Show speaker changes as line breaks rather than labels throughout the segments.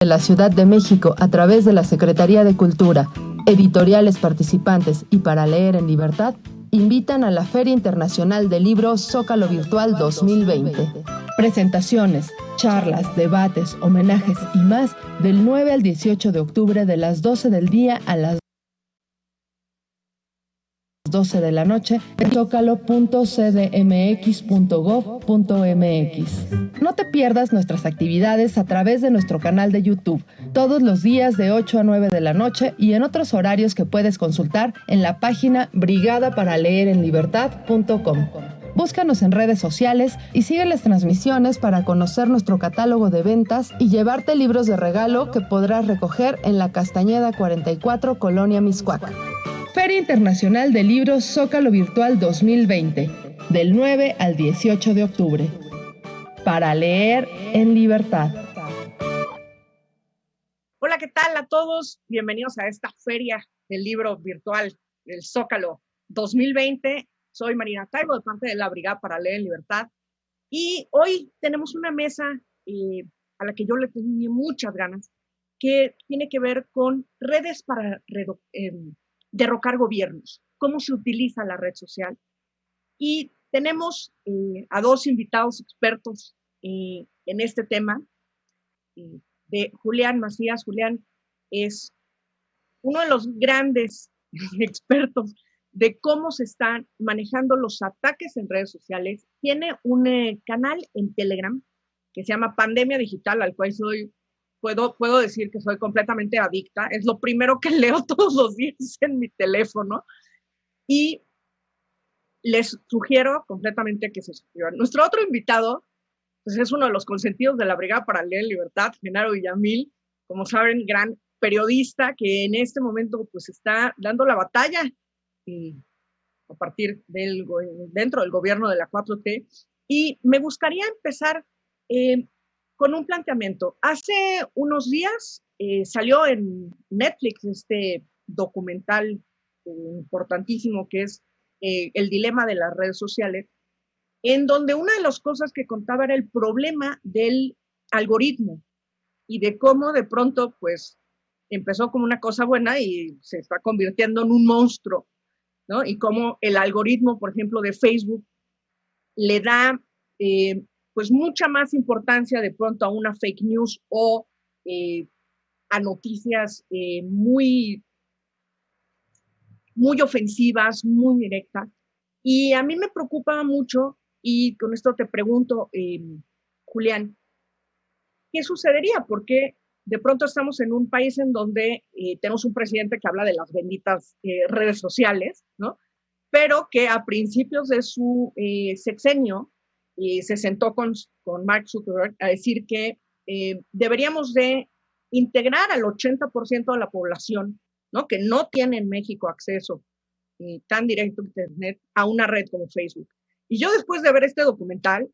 de la Ciudad de México a través de la Secretaría de Cultura, editoriales participantes y para leer en libertad, invitan a la Feria Internacional del Libro Zócalo Virtual 2020. Presentaciones, charlas, debates, homenajes y más del 9 al 18 de octubre de las 12 del día a las 12 de la noche en zocalo.cdmx.gov.mx. No te pierdas nuestras actividades a través de nuestro canal de YouTube, todos los días de 8 a 9 de la noche y en otros horarios que puedes consultar en la página brigadaparaLeerEnLibertad.com. Búscanos en redes sociales y sigue las transmisiones para conocer nuestro catálogo de ventas y llevarte libros de regalo que podrás recoger en la Castañeda 44, Colonia Mixcoac. Feria Internacional de Libros Zócalo Virtual 2020, del 9 al 18 de octubre. Para leer en libertad.
Hola, ¿qué tal a todos? Bienvenidos a esta Feria del Libro Virtual del Zócalo 2020. Soy Marina Taibo, de parte de la Brigada para Leer en Libertad. Y hoy tenemos una mesa a la que yo le tenía muchas ganas, que tiene que ver con redes para derrocar gobiernos, cómo se utiliza la red social. Y tenemos a dos invitados expertos en este tema, de Julián Macías. Julián es uno de los grandes expertos de cómo se están manejando los ataques en redes sociales. Tiene un canal en Telegram que se llama Pandemia Digital, al cual puedo decir que soy completamente adicta. Es lo primero que leo todos los días en mi teléfono y les sugiero completamente que se suscriban. Nuestro otro invitado pues es uno de los consentidos de la Brigada para Leer en Libertad, Genaro Villamil, como saben, gran periodista que en este momento pues está dando la batalla a partir dentro del gobierno de la 4T. Y me gustaría empezar con un planteamiento. Hace unos días salió en Netflix este documental importantísimo que es El dilema de las redes sociales, en donde una de las cosas que contaba era el problema del algoritmo y de cómo de pronto pues empezó como una cosa buena y se está convirtiendo en un monstruo, ¿no? Y cómo el algoritmo, por ejemplo, de Facebook le da pues mucha más importancia de pronto a una fake news o a noticias muy ofensivas, muy directas. Y a mí me preocupa mucho, y con esto te pregunto, Julián, ¿qué sucedería? Porque de pronto estamos en un país en donde tenemos un presidente que habla de las benditas redes sociales, ¿no? Pero que a principios de su sexenio se sentó con Mark Zuckerberg a decir que deberíamos de integrar al 80% de la población, ¿no? Que no tiene en México acceso tan directo a Internet a una red como Facebook. Y yo después de ver este documental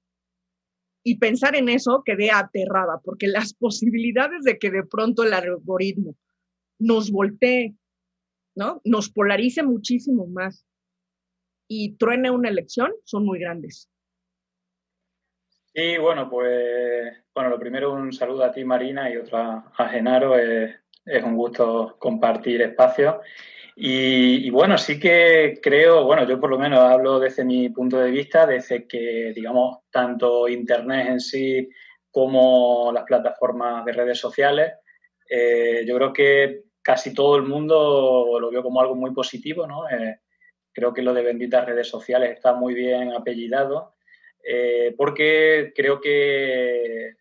y pensar en eso quedé aterrada, porque las posibilidades de que de pronto el algoritmo nos voltee, ¿no? Nos polarice muchísimo más y truene una elección son muy grandes.
Sí, bueno, pues lo primero un saludo a ti, Marina, y otro a Genaro. Es un gusto compartir espacios. Y bueno, sí que creo, bueno, yo por lo menos hablo desde mi punto de vista, desde que, digamos, tanto Internet en sí como las plataformas de redes sociales, yo creo que casi todo el mundo lo veo como algo muy positivo, ¿no? Creo que lo de benditas redes sociales está muy bien apellidado, porque creo que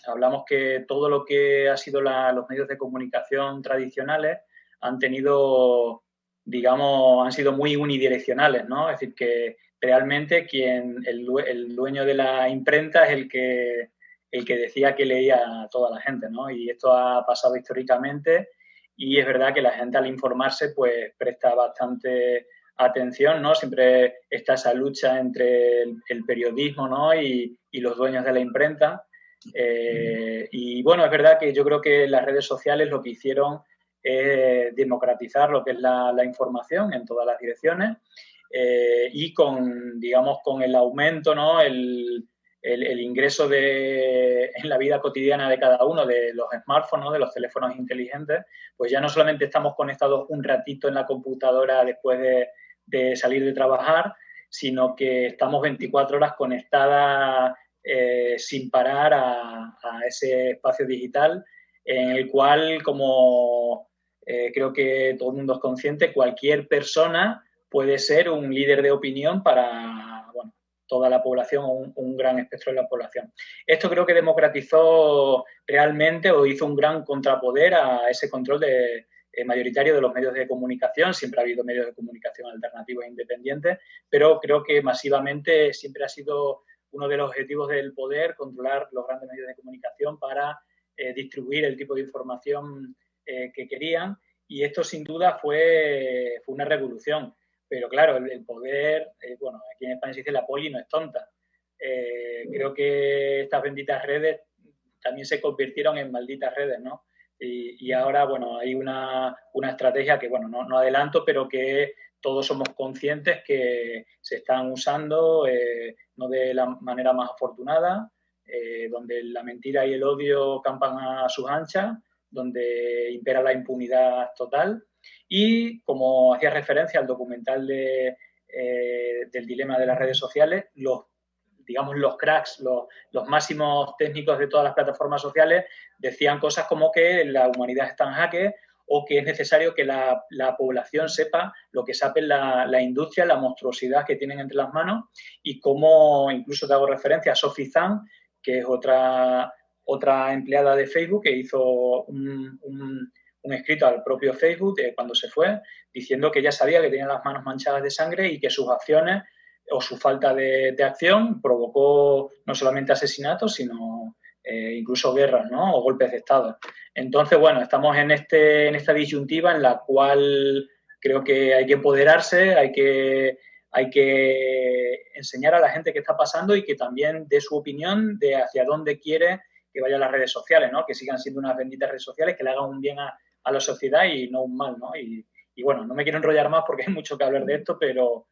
hablamos que todo lo que ha sido los medios de comunicación tradicionales han tenido, digamos, han sido muy unidireccionales, ¿no? Es decir, que realmente el dueño de la imprenta es el que decía que leía a toda la gente, ¿no? Y esto ha pasado históricamente y es verdad que la gente al informarse pues presta bastante atención, ¿no? Siempre está esa lucha entre el periodismo, ¿no? y los dueños de la imprenta. Y bueno, es verdad que yo creo que las redes sociales lo que hicieron es democratizar lo que es la información en todas las direcciones y con, digamos, con el aumento, ¿no? el ingreso en la vida cotidiana de cada uno de los smartphones, ¿no? De los teléfonos inteligentes, pues ya no solamente estamos conectados un ratito en la computadora después de salir de trabajar, sino que estamos 24 horas conectadas sin parar a ese espacio digital en el cual, como creo que todo el mundo es consciente, cualquier persona puede ser un líder de opinión para, bueno, toda la población o un gran espectro de la población. Esto creo que democratizó realmente o hizo un gran contrapoder a ese control mayoritario de los medios de comunicación. Siempre ha habido medios de comunicación alternativos e independientes, pero creo que masivamente siempre ha sido uno de los objetivos del poder controlar los grandes medios de comunicación para distribuir el tipo de información que querían, y esto sin duda fue una revolución. Pero claro, el poder, bueno, aquí en España se dice la poli no es tonta. Creo que estas benditas redes también se convirtieron en malditas redes, ¿no? Y ahora, bueno, hay una estrategia que, bueno, no adelanto, pero que todos somos conscientes que se están usando no de la manera más afortunada, donde la mentira y el odio campan a sus anchas, donde impera la impunidad total. Y como hacía referencia al documental del dilema de las redes sociales, los cracks, los máximos técnicos de todas las plataformas sociales decían cosas como que la humanidad está en jaque o que es necesario que la población sepa lo que sabe la industria, la monstruosidad que tienen entre las manos, y como incluso te hago referencia a Sophie Zhang, que es otra empleada de Facebook que hizo un escrito al propio Facebook cuando se fue, diciendo que ella sabía que tenía las manos manchadas de sangre y que sus acciones o su falta de acción provocó no solamente asesinatos, sino incluso guerras, ¿no? O golpes de Estado. Entonces, bueno, estamos en esta disyuntiva en la cual creo que hay que empoderarse, hay que enseñar a la gente qué está pasando y que también dé su opinión de hacia dónde quiere que vayan las redes sociales, ¿no? Que sigan siendo unas benditas redes sociales, que le hagan un bien a la sociedad y no un mal, ¿no? Y bueno, no me quiero enrollar más porque hay mucho que hablar de esto, pero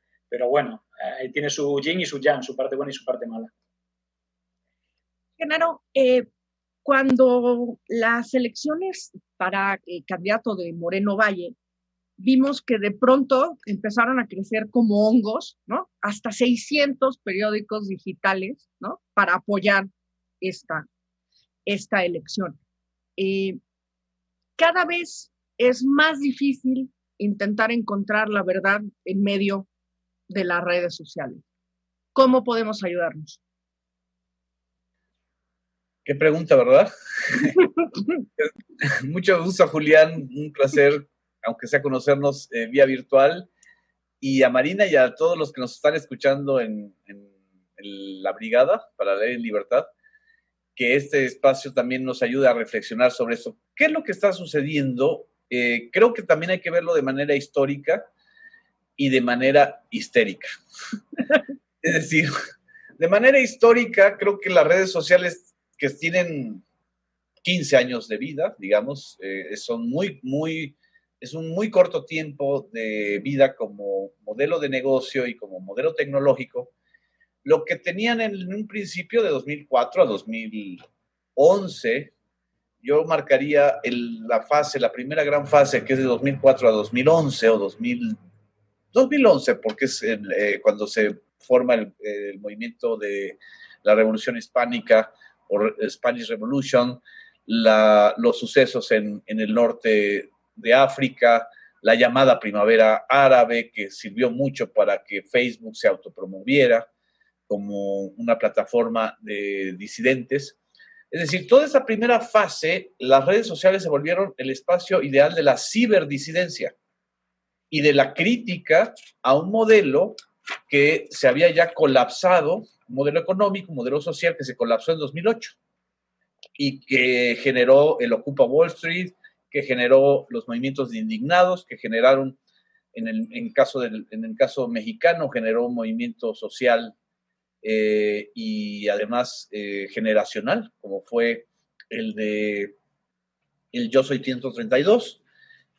bueno, ahí tiene su yin y su yang, su parte buena y su parte mala.
Genaro, cuando las elecciones para el candidato de Moreno Valle, vimos que de pronto empezaron a crecer como hongos, ¿no? Hasta 600 periódicos digitales, ¿no? Para apoyar esta elección. Cada vez es más difícil intentar encontrar la verdad en medio de las redes sociales. ¿Cómo podemos ayudarnos?
Qué pregunta, ¿verdad? Mucho gusto, Julián. Un placer, aunque sea conocernos vía virtual. Y a Marina y a todos los que nos están escuchando en la Brigada para Leer en Libertad, que este espacio también nos ayude a reflexionar sobre eso. ¿Qué es lo que está sucediendo? Creo que también hay que verlo de manera histórica y de manera histérica. Es decir, de manera histórica, creo que las redes sociales que tienen 15 años de vida, digamos, es un muy corto tiempo de vida como modelo de negocio y como modelo tecnológico. Lo que tenían en un principio de 2004 a 2011, yo marcaría la primera gran fase, que es de 2004 a 2011 o 2011, porque es cuando se forma el movimiento de la Revolución Hispánica o Spanish Revolution, los sucesos en el norte de África, la llamada Primavera Árabe, que sirvió mucho para que Facebook se autopromoviera como una plataforma de disidentes. Es decir, toda esa primera fase, las redes sociales se volvieron el espacio ideal de la ciberdisidencia y de la crítica a un modelo que se había ya colapsado, un modelo económico, un modelo social que se colapsó en 2008 y que generó el Ocupa Wall Street, que generó los movimientos de indignados, que generaron, en el caso mexicano, generó un movimiento social y además generacional, como fue el Yo Soy 132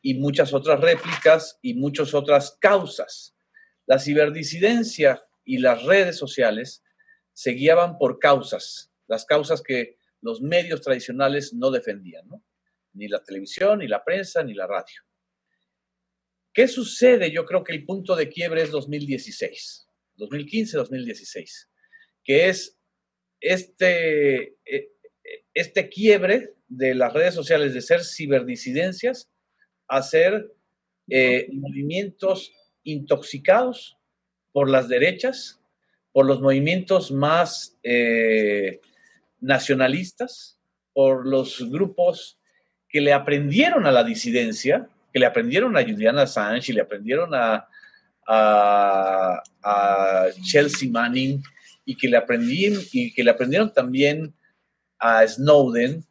y muchas otras réplicas y muchas otras causas. La ciberdisidencia y las redes sociales se guiaban por causas, las causas que los medios tradicionales no defendían, ¿no? Ni la televisión, ni la prensa, ni la radio. ¿Qué sucede? Yo creo que el punto de quiebre es 2016, 2015-2016, que es este quiebre de las redes sociales de ser ciberdisidencias a ser movimientos intoxicados por las derechas, por los movimientos más nacionalistas, por los grupos que le aprendieron a la disidencia, que le aprendieron a Julian Assange y le aprendieron a Chelsea Manning y que le aprendieron también a Snowden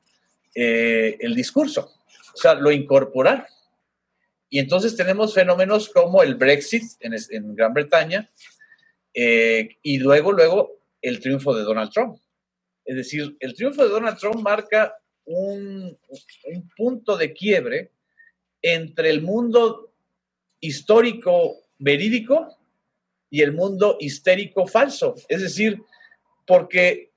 el discurso. O sea, lo incorporaron. Y entonces tenemos fenómenos como el Brexit en Gran Bretaña y luego el triunfo de Donald Trump. Es decir, el triunfo de Donald Trump marca un punto de quiebre entre el mundo histórico verídico y el mundo histérico falso. Es decir, porque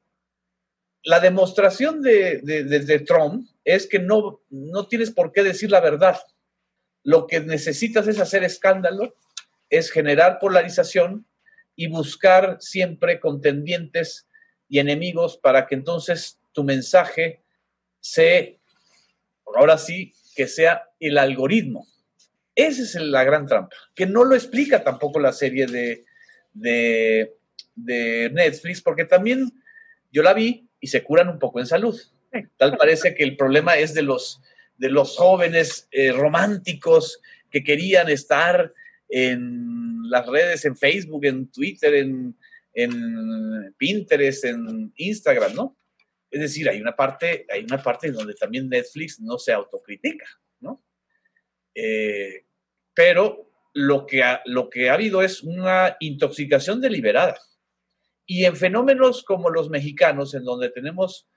la demostración de Trump es que no tienes por qué decir la verdad. Lo que necesitas es hacer escándalo, es generar polarización y buscar siempre contendientes y enemigos para que entonces tu mensaje ahora sí, que sea el algoritmo. Esa es la gran trampa, que no lo explica tampoco la serie de Netflix, porque también yo la vi y se curan un poco en salud. Tal parece que el problema es de los jóvenes románticos que querían estar en las redes, en Facebook, en Twitter, en Pinterest, en Instagram, ¿no? Es decir, hay una parte en donde también Netflix no se autocritica, ¿no? Pero lo que ha habido es una intoxicación deliberada. Y en fenómenos como los mexicanos, en donde tenemos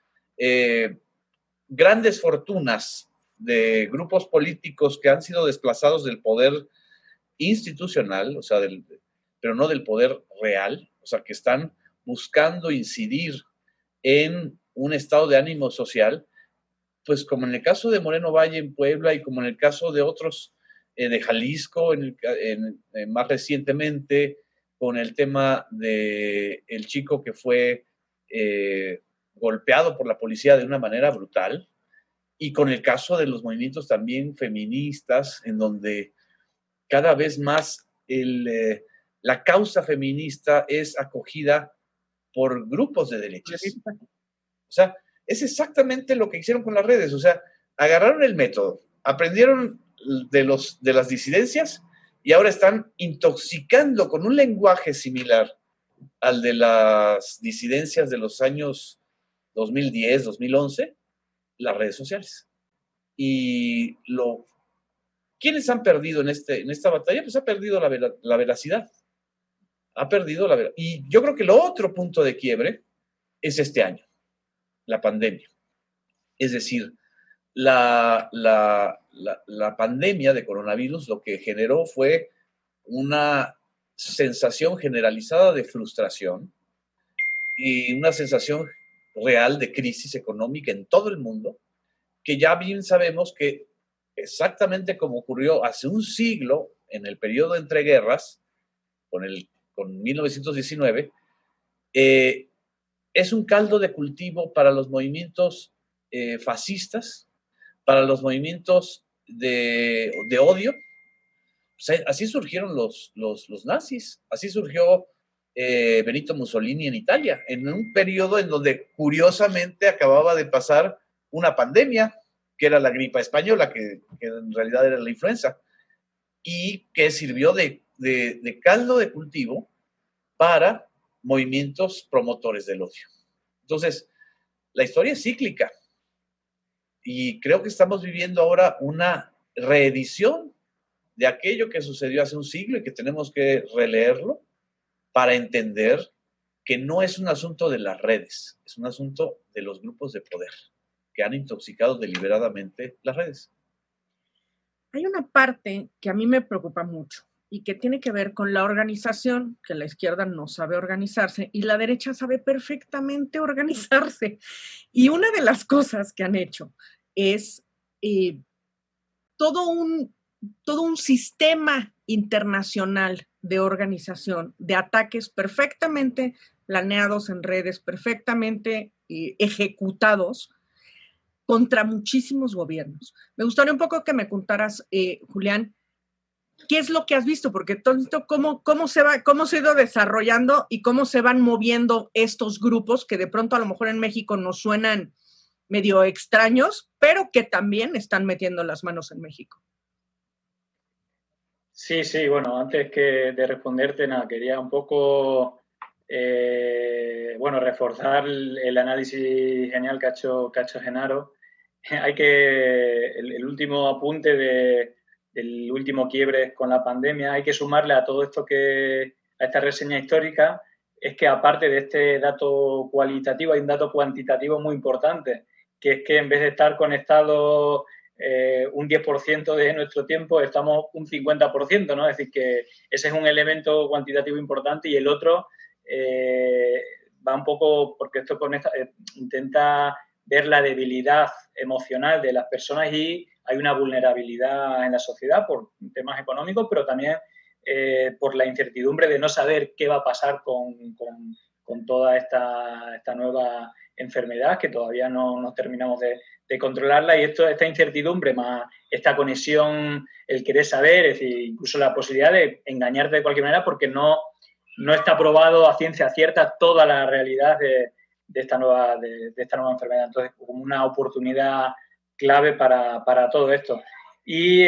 grandes fortunas de grupos políticos que han sido desplazados del poder institucional, o sea, pero no del poder real, o sea, que están buscando incidir en un estado de ánimo social, pues como en el caso de Moreno Valle en Puebla y como en el caso de otros de Jalisco, más recientemente, con el tema de el chico que fue golpeado por la policía de una manera brutal, y con el caso de los movimientos también feministas, en donde cada vez más la causa feminista es acogida por grupos de derechas. O sea, es exactamente lo que hicieron con las redes. O sea, agarraron el método, aprendieron de las disidencias y ahora están intoxicando con un lenguaje similar al de las disidencias de los años 2010, 2011, las redes sociales. Y ¿quiénes han perdido en esta batalla? Pues ha perdido la veracidad. Ha perdido la veracidad. Y yo creo que el otro punto de quiebre es este año, la pandemia. Es decir, la pandemia de coronavirus lo que generó fue una sensación generalizada de frustración y una sensación real de crisis económica en todo el mundo, que ya bien sabemos que exactamente como ocurrió hace un siglo en el periodo entre guerras, con 1919, es un caldo de cultivo para los movimientos fascistas, para los movimientos de odio. O sea, así surgieron los nazis, así surgió Benito Mussolini en Italia, en un periodo en donde curiosamente acababa de pasar una pandemia, que era la gripa española, que en realidad era la influenza, y que sirvió de caldo de cultivo para movimientos promotores del odio. Entonces, la historia es cíclica y creo que estamos viviendo ahora una reedición de aquello que sucedió hace un siglo y que tenemos que releerlo para entender que no es un asunto de las redes, es un asunto de los grupos de poder que han intoxicado deliberadamente las redes.
Hay una parte que a mí me preocupa mucho y que tiene que ver con la organización, que la izquierda no sabe organizarse y la derecha sabe perfectamente organizarse. Y una de las cosas que han hecho es todo un sistema internacional de organización, de ataques perfectamente planeados en redes, perfectamente ejecutados contra muchísimos gobiernos. Me gustaría un poco que me contaras, Julián, ¿qué es lo que has visto? Porque tú has visto cómo se ha ido desarrollando y cómo se van moviendo estos grupos que de pronto a lo mejor en México nos suenan medio extraños, pero que también están metiendo las manos en México.
Sí, bueno, antes de responderte, nada, quería un poco, reforzar el análisis genial que ha hecho Genaro. El último apunte del último quiebre con la pandemia, hay que sumarle a todo esto a esta reseña histórica, es que aparte de este dato cualitativo, hay un dato cuantitativo muy importante, que es que en vez de estar conectados un 10% de nuestro tiempo, estamos un 50%, ¿no? Es decir, que ese es un elemento cuantitativo importante y el otro va un poco, porque esto intenta ver la debilidad emocional de las personas y hay una vulnerabilidad en la sociedad por temas económicos, pero también por la incertidumbre de no saber qué va a pasar con toda esta nueva enfermedad que todavía no terminamos de controlarla, y esta incertidumbre más esta conexión, el querer saber, es decir, incluso la posibilidad de engañarte de cualquier manera porque no está probado a ciencia cierta toda la realidad de esta nueva enfermedad. Entonces, como una oportunidad clave para todo esto. Y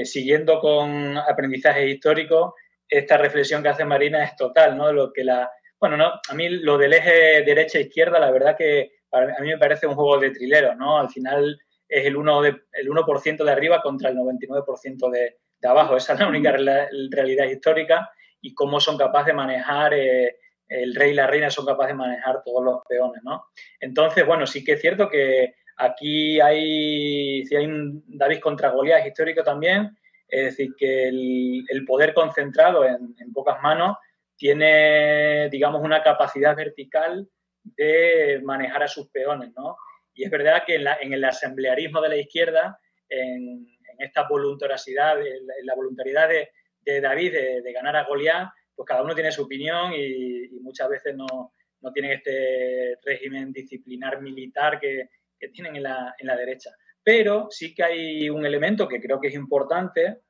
siguiendo con aprendizaje histórico, esta reflexión que hace Marina es total, ¿no? A mí lo del eje derecha-izquierda, la verdad que a mí me parece un juego de trileros, ¿no? Al final es el 1% de arriba contra el 99% de abajo. Esa es la única realidad histórica y cómo son capaces de manejar, el rey y la reina son capaces de manejar todos los peones, ¿no? Entonces, bueno, sí que es cierto que aquí hay un David contra Goliat histórico también, es decir, que el poder concentrado en pocas manos tiene, digamos, una capacidad vertical de manejar a sus peones, ¿no? Y es verdad que en el asamblearismo de la izquierda, en esta voluntariedad, en la voluntariedad de David de ganar a Goliat, pues cada uno tiene su opinión y muchas veces no tienen este régimen disciplinar militar que tienen en la derecha. Pero sí que hay un elemento que creo que es importante.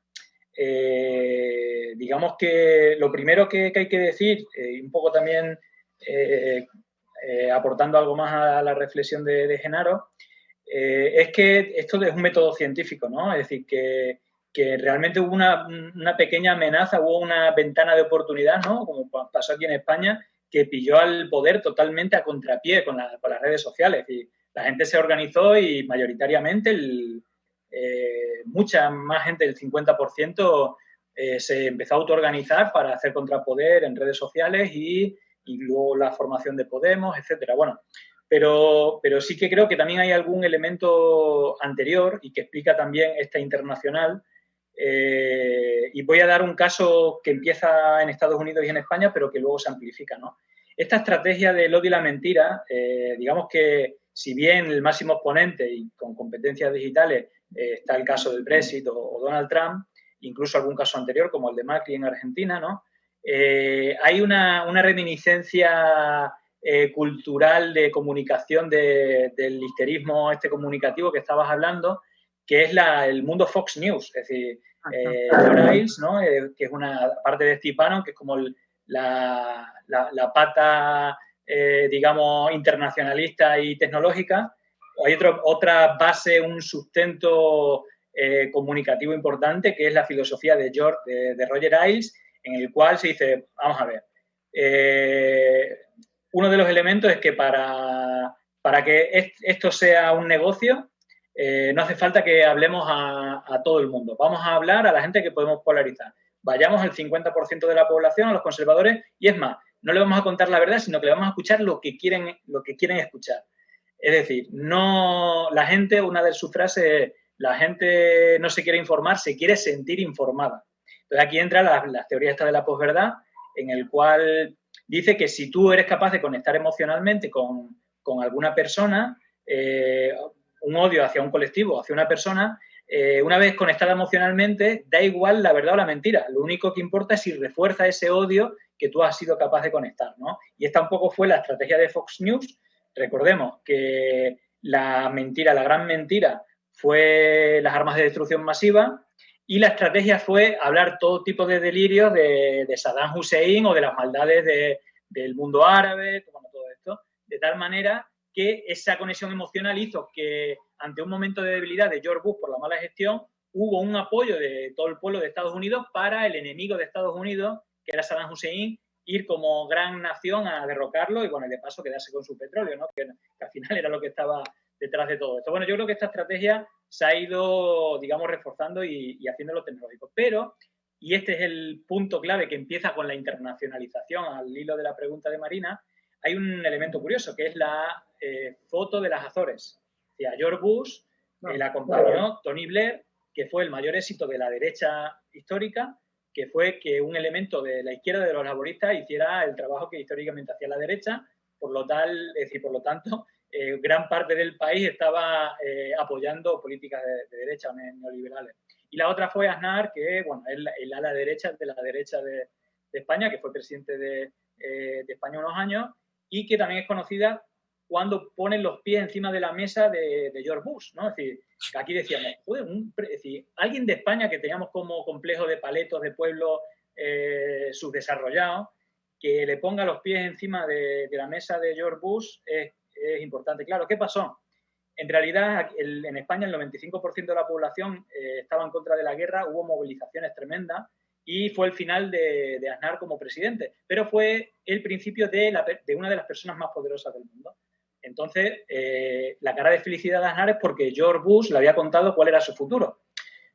Digamos que lo primero que hay que decir, un poco también aportando algo más a la reflexión de Genaro, es que esto es un método científico, ¿no? Es decir, que realmente hubo una pequeña amenaza, hubo una ventana de oportunidad, ¿no? Como pasó aquí en España, que pilló al poder totalmente a contrapié con las redes sociales. Y la gente se organizó y mayoritariamente mucha más gente, el 50%, se empezó a autoorganizar para hacer contrapoder en redes sociales y luego la formación de Podemos, etcétera. Bueno, pero sí que creo que también hay algún elemento anterior y que explica también esta internacional. Y voy a dar un caso que empieza en Estados Unidos y en España, pero que luego se amplifica, ¿no? Esta estrategia del odio y la mentira, digamos que si bien el máximo exponente y con competencias digitales está el caso del Brexit o Donald Trump, incluso algún caso anterior como el de Macri en Argentina, ¿no? Hay una reminiscencia cultural de comunicación del histerismo comunicativo que estabas hablando, que es el mundo Fox News, es decir, Laura Ailes, ¿no? Que es una parte de Steve Bannon, que es como la pata, digamos, internacionalista y tecnológica. Hay otra base, un sustento comunicativo importante, que es la filosofía de Roger Ailes, en el cual se dice, vamos a ver, uno de los elementos es que para que esto sea un negocio, no hace falta que hablemos a todo el mundo. Vamos a hablar a la gente que podemos polarizar. Vayamos al 50% de la población, a los conservadores, y es más, no le vamos a contar la verdad, sino que le vamos a escuchar lo que quieren escuchar. Es decir, la gente, una de sus frases, la gente no se quiere informar, se quiere sentir informada. Entonces aquí entra la teoría esta de la posverdad, en el cual dice que si tú eres capaz de conectar emocionalmente con alguna persona, un odio hacia un colectivo, hacia una persona, una vez conectada emocionalmente, da igual la verdad o la mentira. Lo único que importa es si refuerza ese odio que tú has sido capaz de conectar, ¿no? Y esta un poco fue la estrategia de Fox News. Recordemos que la mentira, la gran mentira, fue las armas de destrucción masiva, y la estrategia fue hablar todo tipo de delirios de Saddam Hussein o de las maldades del mundo árabe, bueno, todo esto, de tal manera que esa conexión emocional hizo que ante un momento de debilidad de George Bush por la mala gestión, hubo un apoyo de todo el pueblo de Estados Unidos para el enemigo de Estados Unidos, que era Saddam Hussein, ir como gran nación a derrocarlo y, bueno, y de paso quedarse con su petróleo, ¿no? Que al final era lo que estaba detrás de todo esto. Bueno, yo creo que esta estrategia se ha ido, digamos, reforzando y haciéndolo tecnológico. Pero, y este es el punto clave que empieza con la internacionalización, al hilo de la pregunta de Marina, hay un elemento curioso, que es la foto de las Azores. O sea, George Bush la acompañó Tony Blair, que fue el mayor éxito de la derecha histórica, que fue que un elemento de la izquierda, de los laboristas, hiciera el trabajo que históricamente hacía la derecha. Por lo tanto, gran parte del país estaba apoyando políticas de derecha o neoliberales. Y la otra fue Aznar, que, bueno, es el ala derecha de la derecha de España, que fue presidente de España unos años, y que también es conocida cuando ponen los pies encima de la mesa de George Bush, ¿no? Es decir, aquí decíamos, joder, es decir, alguien de España que teníamos como complejo de paletos de pueblo subdesarrollados, que le ponga los pies encima de la mesa de George Bush es importante. Claro, ¿qué pasó? En realidad, en España el 95% de la población estaba en contra de la guerra, hubo movilizaciones tremendas y fue el final de Aznar como presidente, pero fue el principio de una de las personas más poderosas del mundo. Entonces, la cara de felicidad de Aznar es porque George Bush le había contado cuál era su futuro.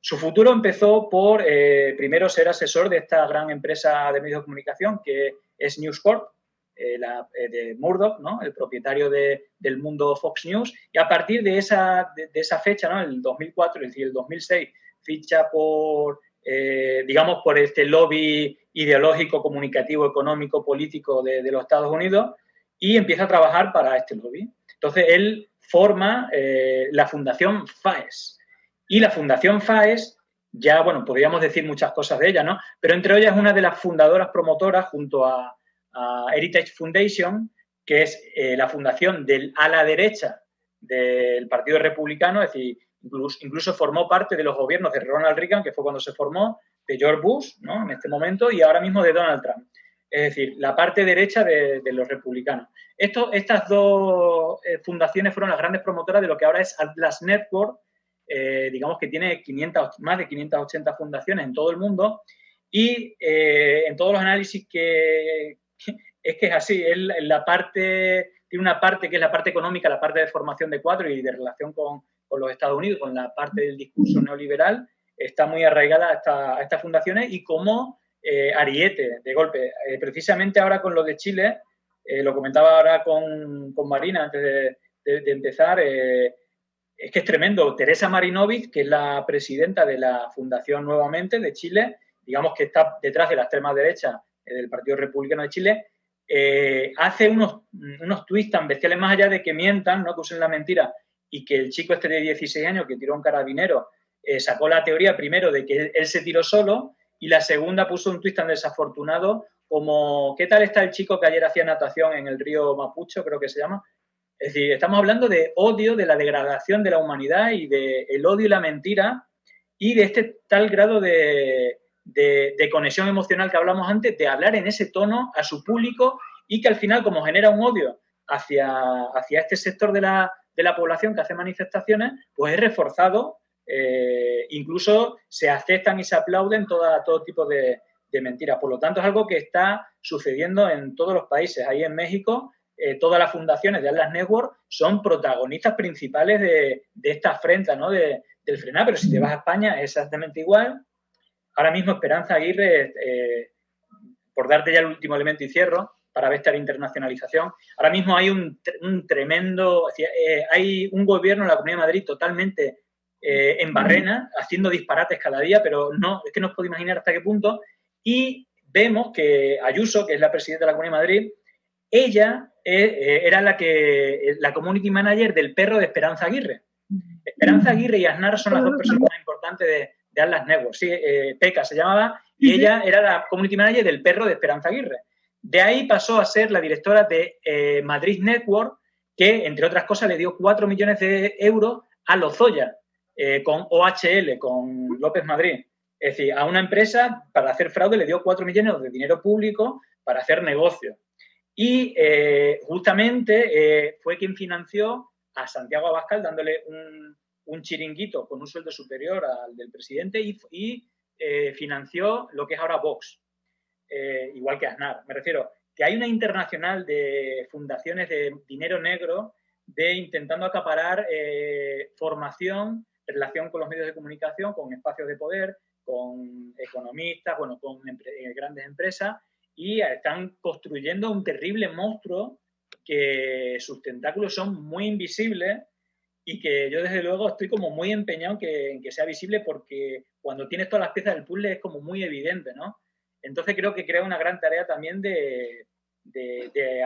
Su futuro empezó por, primero, ser asesor de esta gran empresa de medios de comunicación que es News Corp, de Murdoch, ¿no? El propietario del mundo Fox News, y a partir de esa fecha, ¿no? El 2004, es decir, el 2006, ficha por este lobby ideológico, comunicativo, económico, político de los Estados Unidos, y empieza a trabajar para este lobby. Entonces, él forma la Fundación FAES. Y la Fundación FAES, ya, bueno, podríamos decir muchas cosas de ella, ¿no? Pero entre ellas es una de las fundadoras promotoras, junto a Heritage Foundation, que es la fundación del ala derecha del Partido Republicano, es decir, incluso formó parte de los gobiernos de Ronald Reagan, que fue cuando se formó, de George Bush, ¿no? En este momento, y ahora mismo de Donald Trump. Es decir, la parte derecha de los republicanos. Estas dos fundaciones fueron las grandes promotoras de lo que ahora es Atlas Network, digamos que tiene más de 580 fundaciones en todo el mundo, y en todos los análisis que es así, tiene una parte que es la parte económica, la parte de formación de cuadros y de relación con los Estados Unidos, con la parte del discurso neoliberal, está muy arraigada a estas fundaciones, y como ariete de golpe. Precisamente ahora con lo de Chile, lo comentaba ahora con Marina antes de empezar, es que es tremendo. Teresa Marinovich, que es la presidenta de la Fundación Nuevamente de Chile, digamos que está detrás de la extrema derecha del Partido Republicano de Chile, hace unos tuits tan bestiales, más allá de que mientan, no que usen la mentira, y que el chico este de 16 años que tiró a un carabinero sacó la teoría primero de que él se tiró solo, y la segunda puso un tuit tan desafortunado como ¿qué tal está el chico que ayer hacía natación en el río Mapucho, creo que se llama? Es decir, estamos hablando de odio, de la degradación de la humanidad y del odio y la mentira, y de este tal grado de conexión emocional que hablamos antes, de hablar en ese tono a su público, y que al final, como genera un odio hacia este sector de la población que hace manifestaciones, pues es reforzado, incluso se aceptan y se aplauden todo tipo de mentiras. Por lo tanto, es algo que está sucediendo en todos los países. Ahí en México, todas las fundaciones de Atlas Network son protagonistas principales de esta afrenta, ¿no? del frenar, pero si te vas a España es exactamente igual. Ahora mismo Esperanza Aguirre, por darte ya el último elemento y cierro, para ver esta internacionalización, ahora mismo hay un tremendo, hay un gobierno en la Comunidad de Madrid totalmente en Barrena, haciendo disparates cada día, pero no, es que no os puedo imaginar hasta qué punto. Y vemos que Ayuso, que es la presidenta de la Comunidad de Madrid, ella era la community manager del perro de Esperanza Aguirre. Esperanza Aguirre y Aznar son las dos personas más importantes de Atlas Network. Sí, Peca se llamaba, y ella era la community manager del perro de Esperanza Aguirre. De ahí pasó a ser la directora de Madrid Network, que, entre otras cosas, le dio 4 millones de euros a Lozoya, con OHL, con López Madrid. Es decir, a una empresa, para hacer fraude, le dio 4 millones de dinero público para hacer negocio. Y justamente fue quien financió a Santiago Abascal, dándole un chiringuito con un sueldo superior al del presidente, y financió lo que es ahora Vox, igual que Aznar. Me refiero que hay una internacional de fundaciones de dinero negro intentando acaparar formación en relación con los medios de comunicación, con espacios de poder, con economistas, bueno, con grandes empresas, y están construyendo un terrible monstruo que sus tentáculos son muy invisibles y que yo desde luego estoy como muy empeñado en que sea visible, porque cuando tienes todas las piezas del puzzle es como muy evidente, ¿no? Entonces creo que crea una gran tarea también de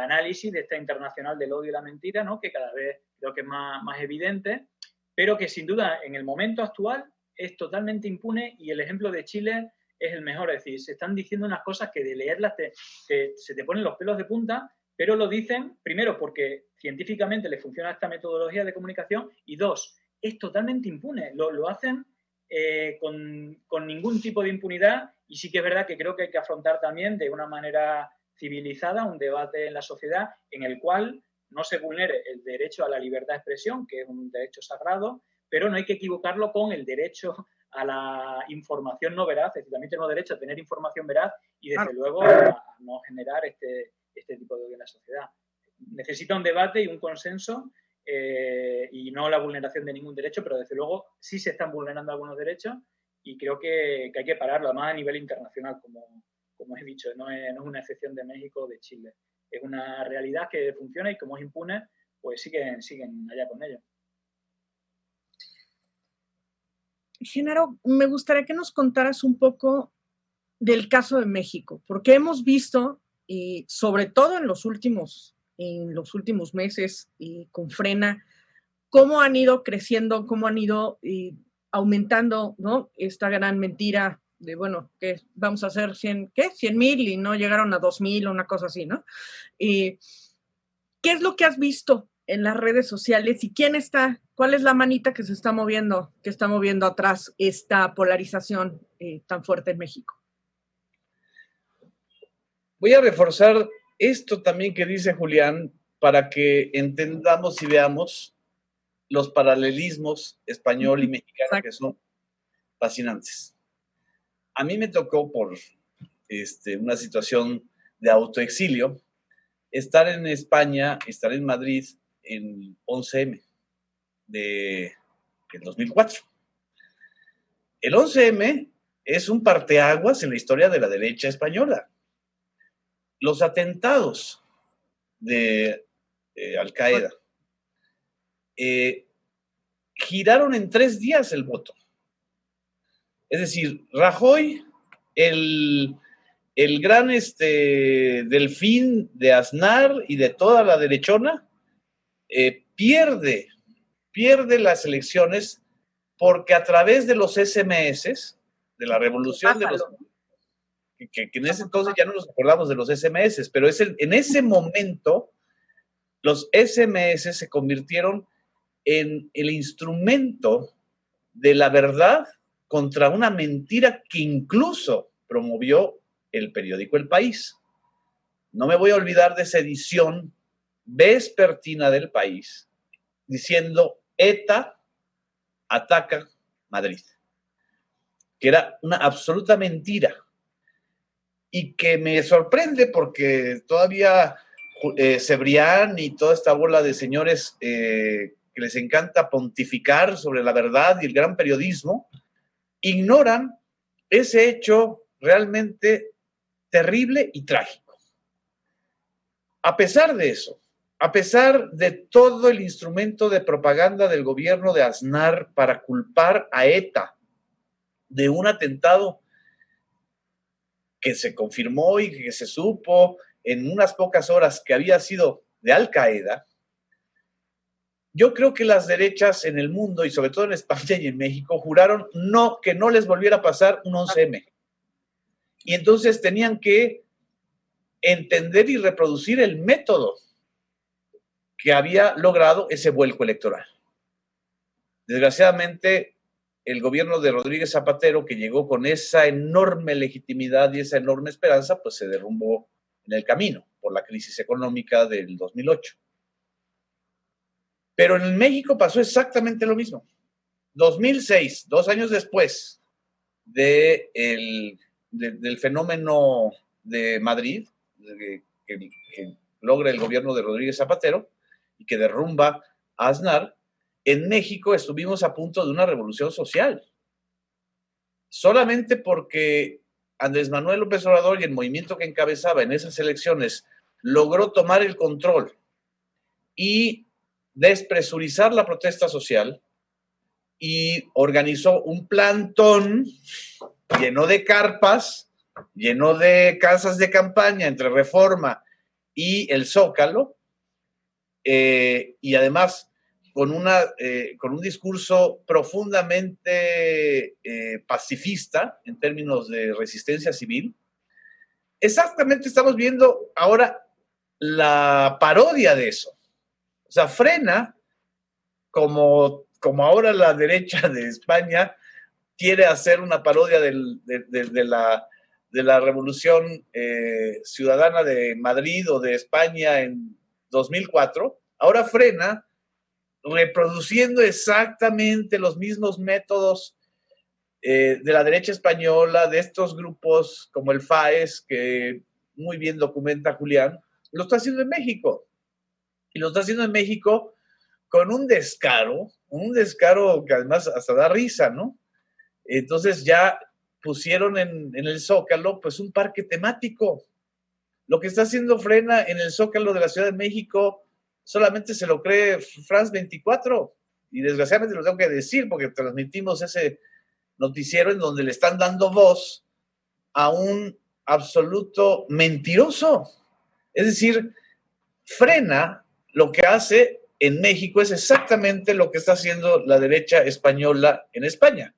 análisis de esta internacional del odio y la mentira, ¿no? Que cada vez creo que es más evidente, pero que sin duda en el momento actual es totalmente impune, y el ejemplo de Chile es el mejor. Es decir, se están diciendo unas cosas que de leerlas se te ponen los pelos de punta, pero lo dicen, primero, porque científicamente les funciona esta metodología de comunicación, y dos, es totalmente impune. Lo hacen con ningún tipo de impunidad, y sí que es verdad que creo que hay que afrontar también de una manera civilizada un debate en la sociedad en el cual no se vulnere el derecho a la libertad de expresión, que es un derecho sagrado, pero no hay que equivocarlo con el derecho a la información no veraz. Es decir, también tenemos derecho a tener información veraz y, desde luego, a no generar este tipo de odio en la sociedad. Necesita un debate y un consenso, y no la vulneración de ningún derecho, pero desde luego sí se están vulnerando algunos derechos, y creo que hay que pararlo, además a nivel internacional, como he dicho, no es una excepción de México o de Chile. Es una realidad que funciona, y como es impune, pues siguen allá con ello.
Genaro, me gustaría que nos contaras un poco del caso de México, porque hemos visto, sobre todo en los últimos meses, con Frena, cómo han ido creciendo, cómo han ido aumentando, ¿no? Esta gran mentira de, bueno, que vamos a hacer 100,000 y no llegaron a 2,000 o una cosa así, ¿no? ¿Qué es lo que has visto en las redes sociales, y cuál es la manita que está moviendo atrás esta polarización tan fuerte en México?
Voy a reforzar esto también que dice Julián, para que entendamos y veamos los paralelismos español y mexicano. Exacto. Que son fascinantes. A mí me tocó, por una situación de autoexilio, estar en España, estar en Madrid en 11M del 2004. El 11M es un parteaguas en la historia de la derecha española. Los atentados de Al-Qaeda giraron en 3 días el voto. Es decir, Rajoy, el gran delfín de Aznar y de toda la derechona, pierde las elecciones, porque a través de los SMS, de la revolución de los... Que en ese entonces ya no nos acordamos de los SMS, pero en ese momento los SMS se convirtieron en el instrumento de la verdad contra una mentira que incluso promovió el periódico El País. No me voy a olvidar de esa edición vespertina del País diciendo: ETA ataca Madrid, que era una absoluta mentira, y que me sorprende porque todavía Cebrián y toda esta bola de señores que les encanta pontificar sobre la verdad y el gran periodismo, ignoran ese hecho realmente terrible y trágico. A pesar de eso, a pesar de todo el instrumento de propaganda del gobierno de Aznar para culpar a ETA de un atentado que se confirmó y que se supo en unas pocas horas que había sido de Al Qaeda, yo creo que las derechas en el mundo, y sobre todo en España y en México, juraron que no les volviera a pasar un 11M. Y entonces tenían que entender y reproducir el método que había logrado ese vuelco electoral. Desgraciadamente, el gobierno de Rodríguez Zapatero, que llegó con esa enorme legitimidad y esa enorme esperanza, pues se derrumbó en el camino por la crisis económica del 2008. Pero en México pasó exactamente lo mismo. 2006, 2 años después del fenómeno de Madrid, que logra el gobierno de Rodríguez Zapatero y que derrumba a Aznar, en México estuvimos a punto de una revolución social. Solamente porque Andrés Manuel López Obrador y el movimiento que encabezaba en esas elecciones logró tomar el control y despresurizar la protesta social y organizó un plantón lleno de carpas, lleno de casas de campaña entre Reforma y el Zócalo, y además con un discurso profundamente pacifista en términos de resistencia civil. Exactamente estamos viendo ahora la parodia de eso. O sea, frena, como ahora la derecha de España quiere hacer una parodia de la revolución ciudadana de Madrid o de España en 2004, ahora frena reproduciendo exactamente los mismos métodos de la derecha española, de estos grupos como el FAES, que muy bien documenta Julián, lo está haciendo en México. Y lo está haciendo en México con un descaro que además hasta da risa, ¿no? Entonces ya pusieron en el Zócalo pues un parque temático. Lo que está haciendo Frena en el Zócalo de la Ciudad de México solamente se lo cree France 24, y desgraciadamente lo tengo que decir porque transmitimos ese noticiero en donde le están dando voz a un absoluto mentiroso. Es decir, Frena lo que hace en México es exactamente lo que está haciendo la derecha española en España,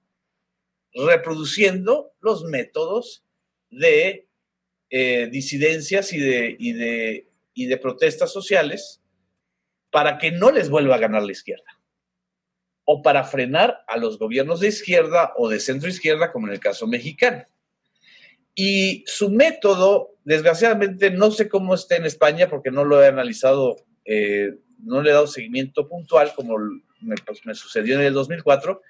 reproduciendo los métodos de disidencias y de protestas sociales para que no les vuelva a ganar la izquierda, o para frenar a los gobiernos de izquierda o de centro izquierda, como en el caso mexicano. Y su método, desgraciadamente, no sé cómo está en España porque no lo he analizado, no le he dado seguimiento puntual como me sucedió en el 2004.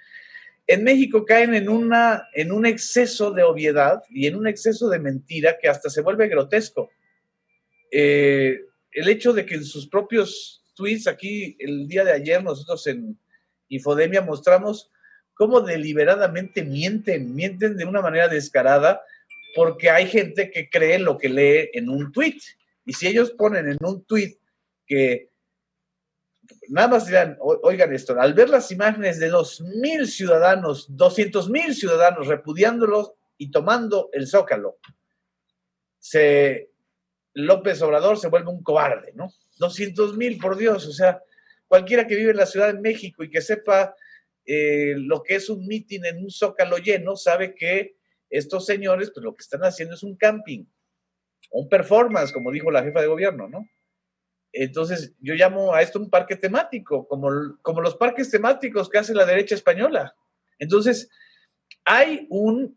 En México caen en un exceso de obviedad y en un exceso de mentira que hasta se vuelve grotesco. El hecho de que en sus propios tweets, aquí el día de ayer nosotros en Infodemia mostramos cómo deliberadamente mienten de una manera descarada, porque hay gente que cree lo que lee en un tweet. Y si ellos ponen en un tweet que nada más dirán, oigan esto, al ver las imágenes de 200,000 ciudadanos repudiándolos y tomando el Zócalo, López Obrador se vuelve un cobarde, ¿no? 200,000, por Dios, o sea, cualquiera que vive en la Ciudad de México y que sepa lo que es un mitin en un Zócalo lleno, sabe que estos señores, pues lo que están haciendo es un camping, un performance, como dijo la jefa de gobierno, ¿no? Entonces, yo llamo a esto un parque temático, como los parques temáticos que hace la derecha española. Entonces, hay una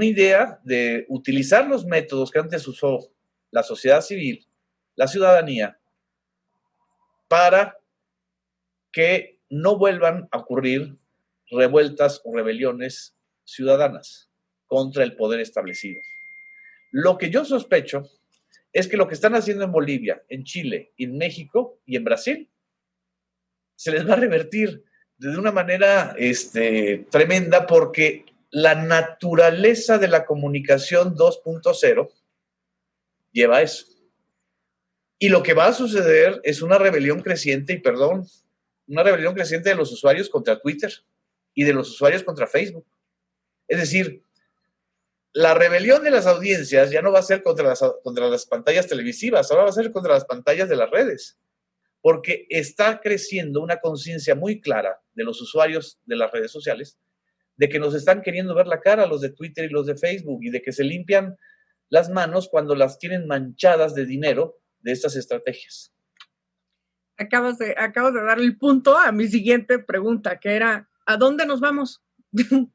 idea de utilizar los métodos que antes usó la sociedad civil, la ciudadanía, para que no vuelvan a ocurrir revueltas o rebeliones ciudadanas contra el poder establecido. Lo que yo sospecho es que lo que están haciendo en Bolivia, en Chile, en México y en Brasil, se les va a revertir de una manera tremenda, porque la naturaleza de la comunicación 2.0 lleva a eso. Y lo que va a suceder es una rebelión creciente, y perdón, una rebelión creciente de los usuarios contra Twitter y de los usuarios contra Facebook. Es decir, la rebelión de las audiencias ya no va a ser contra las pantallas televisivas, ahora va a ser contra las pantallas de las redes, porque está creciendo una conciencia muy clara de los usuarios de las redes sociales de que nos están queriendo ver la cara los de Twitter y los de Facebook, y de que se limpian las manos cuando las tienen manchadas de dinero de estas estrategias.
Acabas de dar el punto a mi siguiente pregunta, que era, ¿a dónde nos vamos?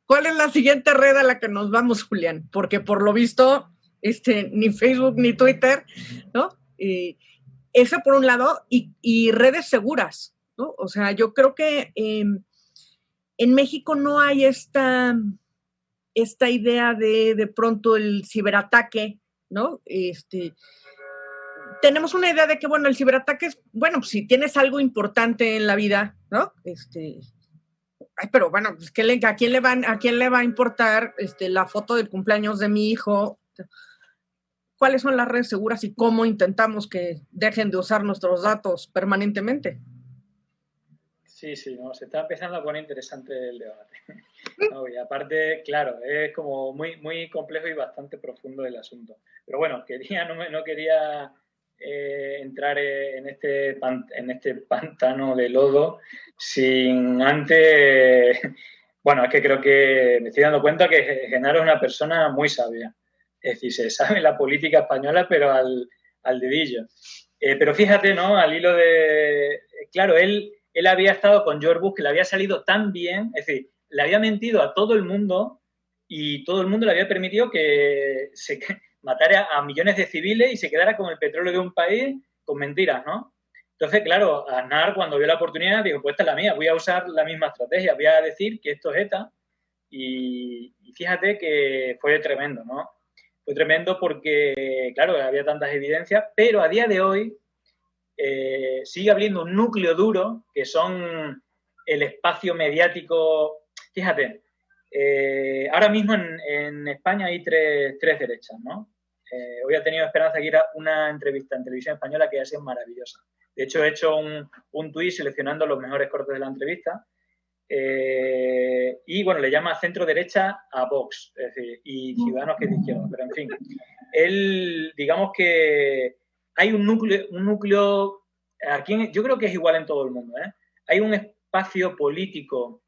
¿Cuál es la siguiente red a la que nos vamos, Julián? Porque por lo visto, ni Facebook ni Twitter, ¿no? Eso por un lado, y redes seguras, ¿no? O sea, yo creo que en México no hay esta idea de pronto el ciberataque, ¿no? Tenemos una idea de que, bueno, el ciberataque es, bueno, pues si tienes algo importante en la vida, ¿no? Ay, pero bueno, pues ¿a quién le va a importar la foto del cumpleaños de mi hijo? ¿Cuáles son las redes seguras y cómo intentamos que dejen de usar nuestros datos permanentemente?
Sí, no, se está empezando a poner interesante el debate. No, y aparte, claro, es como muy, muy complejo y bastante profundo el asunto. Pero bueno, no quería entrar en este pantano de lodo sin antes... Bueno, es que creo que me estoy dando cuenta que Genaro es una persona muy sabia. Es decir, se sabe la política española, pero al dedillo. Pero fíjate, ¿no? Al hilo de... Claro, él había estado con George Bush, que le había salido tan bien, es decir, le había mentido a todo el mundo y todo el mundo le había permitido que se matara a millones de civiles y se quedara con el petróleo de un país con mentiras, ¿no? Entonces, claro, Aznar, cuando vio la oportunidad, dijo, pues esta es la mía, voy a usar la misma estrategia, voy a decir que esto es ETA, y fíjate que fue tremendo, ¿no? Fue tremendo porque, claro, había tantas evidencias, pero a día de hoy sigue habiendo un núcleo duro que son el espacio mediático. Fíjate, ahora mismo en España hay tres derechas, ¿no? Hoy ha tenido Esperanza Aguirre una entrevista en Televisión Española que ha sido maravillosa. De hecho, he hecho un tuit seleccionando los mejores cortes de la entrevista. Y bueno, le llama centro derecha a Vox, es decir, y Ciudadanos que es de izquierda, pero en fin, él, digamos que hay un núcleo aquí, yo creo que es igual en todo el mundo, ¿eh? Hay un espacio político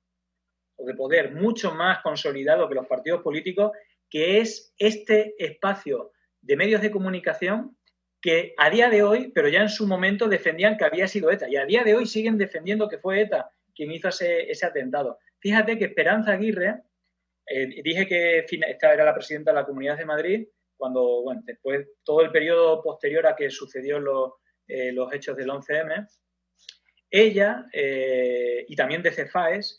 o de poder mucho más consolidado que los partidos políticos, que es este espacio de medios de comunicación que a día de hoy, pero ya en su momento defendían que había sido ETA, y a día de hoy siguen defendiendo que fue ETA quien hizo ese atentado. Fíjate que Esperanza Aguirre, dije que esta era la presidenta de la Comunidad de Madrid, cuando, bueno, después, todo el periodo posterior a que sucedió los hechos del 11M, ella y también de Cefaes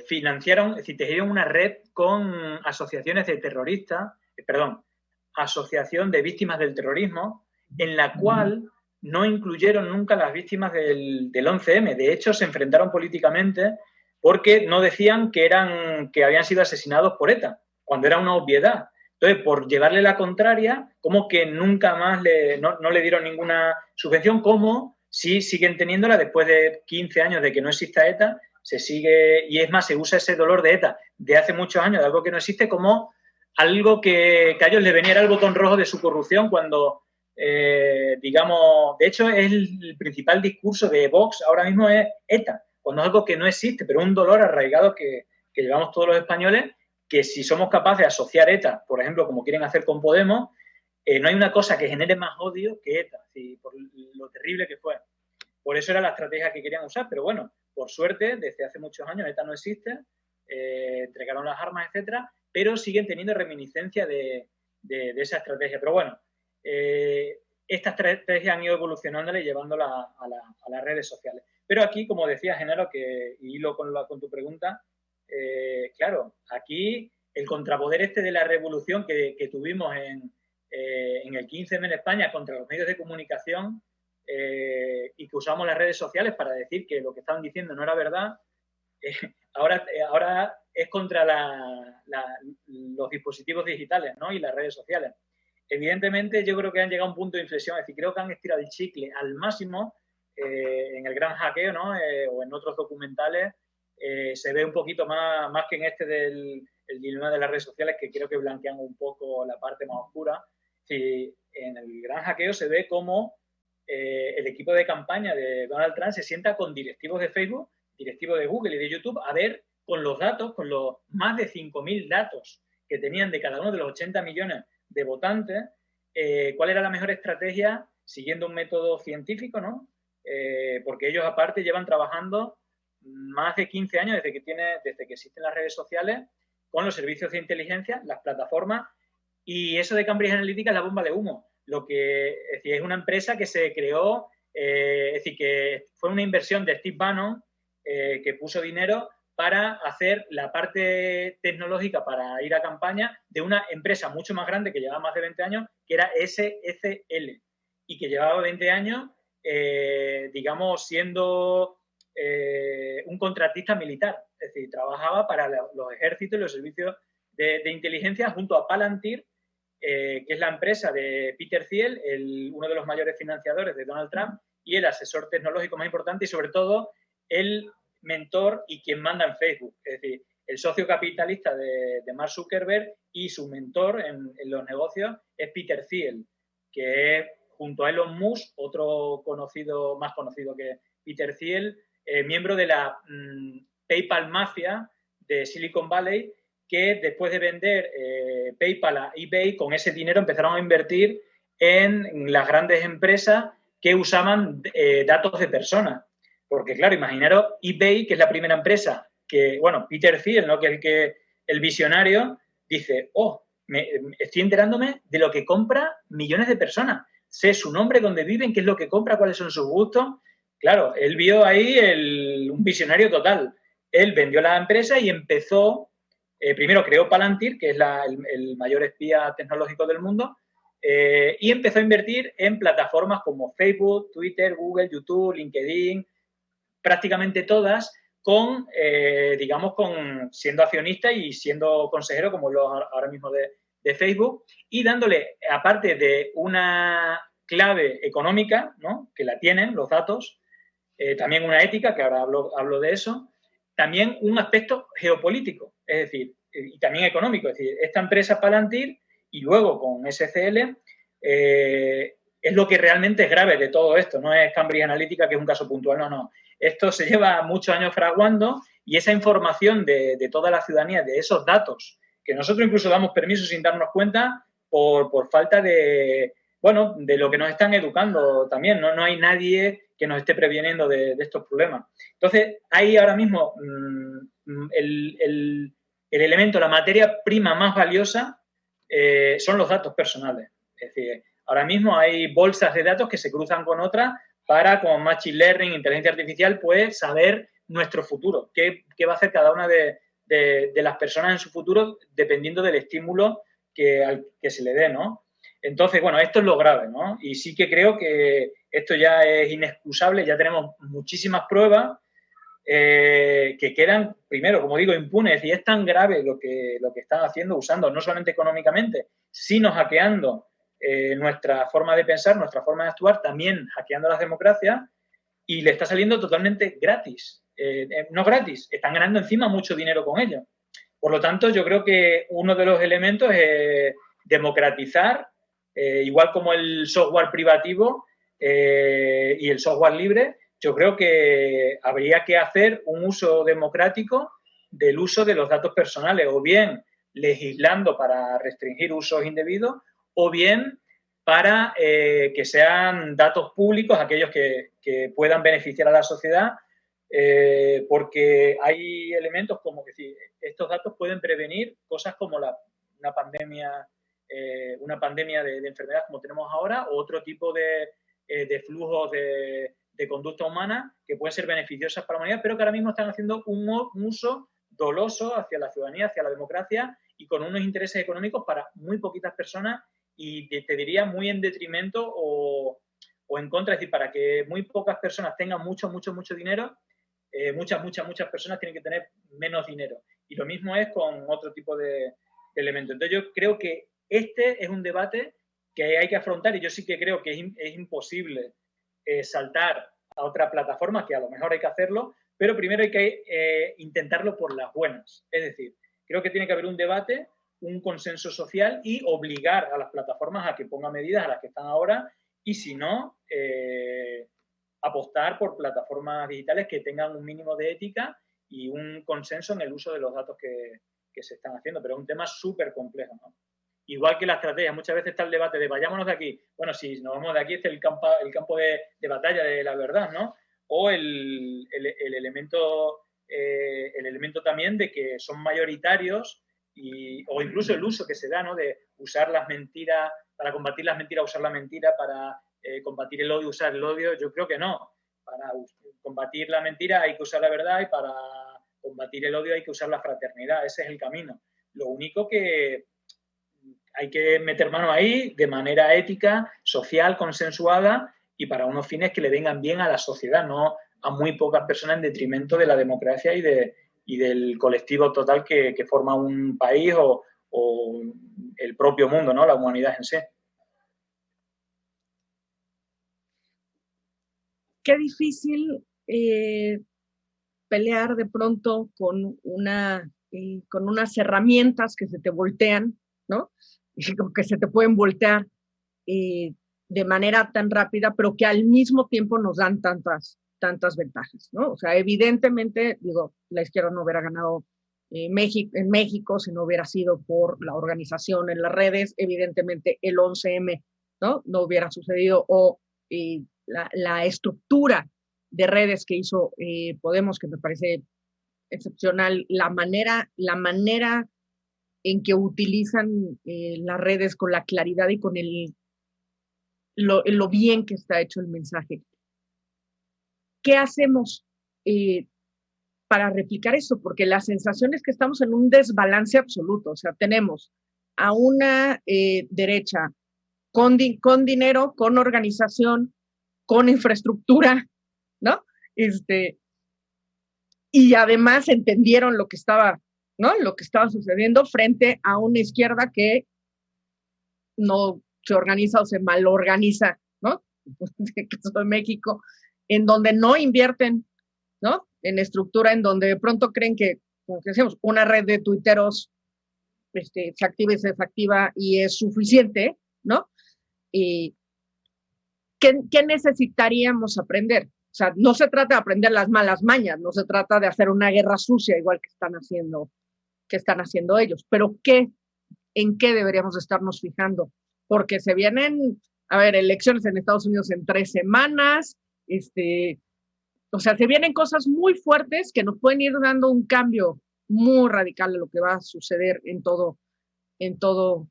financiaron, es decir, tejieron una red con asociaciones de terroristas, asociación de víctimas del terrorismo, en la cual no incluyeron nunca las víctimas del 11M. De hecho, se enfrentaron políticamente porque no decían que habían sido asesinados por ETA, cuando era una obviedad. Entonces, por llevarle la contraria, como que nunca más no le dieron ninguna subvención, como sí siguen teniéndola después de 15 años de que no exista ETA, se sigue, y es más, se usa ese dolor de ETA de hace muchos años, de algo que no existe, como algo que a ellos les venía el botón rojo de su corrupción cuando, digamos, de hecho es el principal discurso de Vox ahora mismo es ETA, cuando es algo que no existe, pero un dolor arraigado que llevamos todos los españoles, que si somos capaces de asociar ETA, por ejemplo, como quieren hacer con Podemos, no hay una cosa que genere más odio que ETA, por lo terrible que fue. Por eso era la estrategia que querían usar, pero bueno, por suerte, desde hace muchos años ETA no existe, entregaron las armas, etcétera, pero siguen teniendo reminiscencia de esa estrategia. Pero bueno, estas estrategias han ido evolucionando y llevándola a las redes sociales. Pero aquí, como decía Genaro, que hilo con tu pregunta, claro, aquí el contrapoder de la revolución que tuvimos en el 15M en España contra los medios de comunicación y que usamos las redes sociales para decir que lo que estaban diciendo no era verdad, ahora es contra los dispositivos digitales, ¿no? Y las redes sociales. evidentemente yo creo que han llegado a un punto de inflexión, es decir, creo que han estirado el chicle al máximo en el gran hackeo, ¿no? O en otros documentales se ve un poquito más que en este del dilema de las redes sociales, que creo que blanquean un poco la parte más oscura. Sí, en el gran hackeo se ve cómo el equipo de campaña de Donald Trump se sienta con directivos de Facebook, directivos de Google y de YouTube a ver con los datos, con los más de 5.000 datos que tenían de cada uno de los 80 millones de votantes, cuál era la mejor estrategia siguiendo un método científico, ¿no? Porque ellos aparte llevan trabajando más de 15 años desde que existen las redes sociales con los servicios de inteligencia, las plataformas, y eso de Cambridge Analytica es la bomba de humo. Es decir, es una empresa que se creó, es decir, que fue una inversión de Steve Bannon que puso dinero para hacer la parte tecnológica para ir a campaña de una empresa mucho más grande que llevaba más de 20 años, que era SCL, y que llevaba 20 años, digamos, siendo un contratista militar. Es decir, trabajaba para los ejércitos y los servicios de inteligencia junto a Palantir, que es la empresa de Peter Thiel, uno de los mayores financiadores de Donald Trump y el asesor tecnológico más importante y sobre todo el mentor y quien manda en Facebook. Es decir, el socio capitalista de Mark Zuckerberg y su mentor en los negocios es Peter Thiel, que es junto a Elon Musk, otro más conocido que Peter Thiel, miembro de la PayPal Mafia de Silicon Valley, que después de vender PayPal a eBay, con ese dinero empezaron a invertir en las grandes empresas que usaban datos de personas. Porque, claro, imaginaros eBay, que es la primera empresa que, bueno, Peter Thiel, ¿no? Que es el visionario, dice, estoy enterándome de lo que compra millones de personas. Sé su nombre, dónde viven, qué es lo que compra, cuáles son sus gustos. Claro, él vio ahí un visionario total. Él vendió la empresa y empezó, primero creó Palantir, que es el mayor espía tecnológico del mundo, y empezó a invertir en plataformas como Facebook, Twitter, Google, YouTube, LinkedIn, prácticamente todas, siendo accionista y siendo consejero, como lo ahora mismo de Facebook, y dándole, aparte de una clave económica, ¿no? Que la tienen los datos, también una ética, que ahora hablo de eso, también un aspecto geopolítico, es decir, y también económico. Es decir, esta empresa Palantir y luego con SCL es lo que realmente es grave de todo esto, no es Cambridge Analytica, que es un caso puntual, no. Esto se lleva muchos años fraguando y esa información de toda la ciudadanía, de esos datos, que nosotros incluso damos permiso sin darnos cuenta por falta de lo que nos están educando también. No hay nadie que nos esté previniendo de estos problemas. Entonces, hay ahora mismo el elemento, la materia prima más valiosa son los datos personales. Es decir, ahora mismo hay bolsas de datos que se cruzan con otras para, como Machine Learning, inteligencia artificial, pues saber nuestro futuro, qué va a hacer cada una de las personas en su futuro dependiendo del estímulo que se le dé, ¿no? Entonces, bueno, esto es lo grave, ¿no? Y sí que creo que esto ya es inexcusable, ya tenemos muchísimas pruebas que quedan, primero, como digo, impunes, y es tan grave lo que están haciendo, usando no solamente económicamente, sino hackeando nuestra forma de pensar, nuestra forma de actuar, también hackeando las democracias, y le está saliendo totalmente gratis. No gratis, están ganando encima mucho dinero con ello. Por lo tanto, yo creo que uno de los elementos es democratizar, igual como el software privativo y el software libre. Yo creo que habría que hacer un uso democrático del uso de los datos personales, o bien legislando para restringir usos indebidos, o bien para que sean datos públicos aquellos que puedan beneficiar a la sociedad, porque hay elementos como que si estos datos pueden prevenir cosas como una pandemia de enfermedad como tenemos ahora, o otro tipo de flujos de conducta humana que pueden ser beneficiosas para la humanidad, pero que ahora mismo están haciendo un uso doloso hacia la ciudadanía, hacia la democracia y con unos intereses económicos para muy poquitas personas y te diría muy en detrimento o en contra, es decir, para que muy pocas personas tengan mucho dinero, muchas personas tienen que tener menos dinero. Y lo mismo es con otro tipo de elementos. Entonces yo creo que este es un debate que hay que afrontar, y yo sí que creo que es imposible saltar a otra plataforma, que a lo mejor hay que hacerlo, pero primero hay que intentarlo por las buenas. Es decir, creo que tiene que haber un debate, un consenso social y obligar a las plataformas a que pongan medidas a las que están ahora, y si no, apostar por plataformas digitales que tengan un mínimo de ética y un consenso en el uso de los datos que se están haciendo, pero es un tema súper complejo, ¿no? Igual que la estrategia, muchas veces está el debate de vayámonos de aquí. Bueno, si nos vamos de aquí, este es el campo de batalla de la verdad, ¿no? O el elemento también de que son mayoritarios o incluso el uso que se da, ¿no? De usar las mentiras, para combatir las mentiras, usar la mentira, para combatir el odio, usar el odio. Yo creo que no. Para combatir la mentira hay que usar la verdad, y para combatir el odio hay que usar la fraternidad. Ese es el camino. Lo único que hay que meter mano ahí de manera ética, social, consensuada, y para unos fines que le vengan bien a la sociedad, no a muy pocas personas en detrimento de la democracia y del colectivo total que forma un país o el propio mundo, ¿no? La humanidad en sí.
Qué difícil pelear de pronto con unas herramientas que se te voltean, ¿no? Y que se te pueden voltear de manera tan rápida, pero que al mismo tiempo nos dan tantas ventajas, ¿no? O sea, evidentemente, digo, la izquierda no hubiera ganado en México si no hubiera sido por la organización en las redes, evidentemente el 11M, ¿no? No hubiera sucedido, o la estructura de redes que hizo Podemos, que me parece excepcional, la manera en que utilizan las redes con la claridad y con lo bien que está hecho el mensaje. ¿Qué hacemos para replicar eso? Porque la sensación es que estamos en un desbalance absoluto. O sea, tenemos a una derecha con dinero, con organización, con infraestructura, ¿no? Y además entendieron lo que estaba, ¿no? Lo que estaba sucediendo frente a una izquierda que no se organiza o se mal organiza, ¿no? En el caso de México, en donde no invierten, ¿no? En estructura, en donde de pronto creen que, como decíamos, una red de tuiteros se activa y se desactiva y es suficiente, ¿no? ¿Qué necesitaríamos aprender? O sea, no se trata de aprender las malas mañas, no se trata de hacer una guerra sucia igual que están haciendo ellos, pero ¿en qué deberíamos estarnos fijando? Porque se vienen, elecciones en Estados Unidos en 3 semanas, o sea, se vienen cosas muy fuertes que nos pueden ir dando un cambio muy radical de lo que va a suceder en todo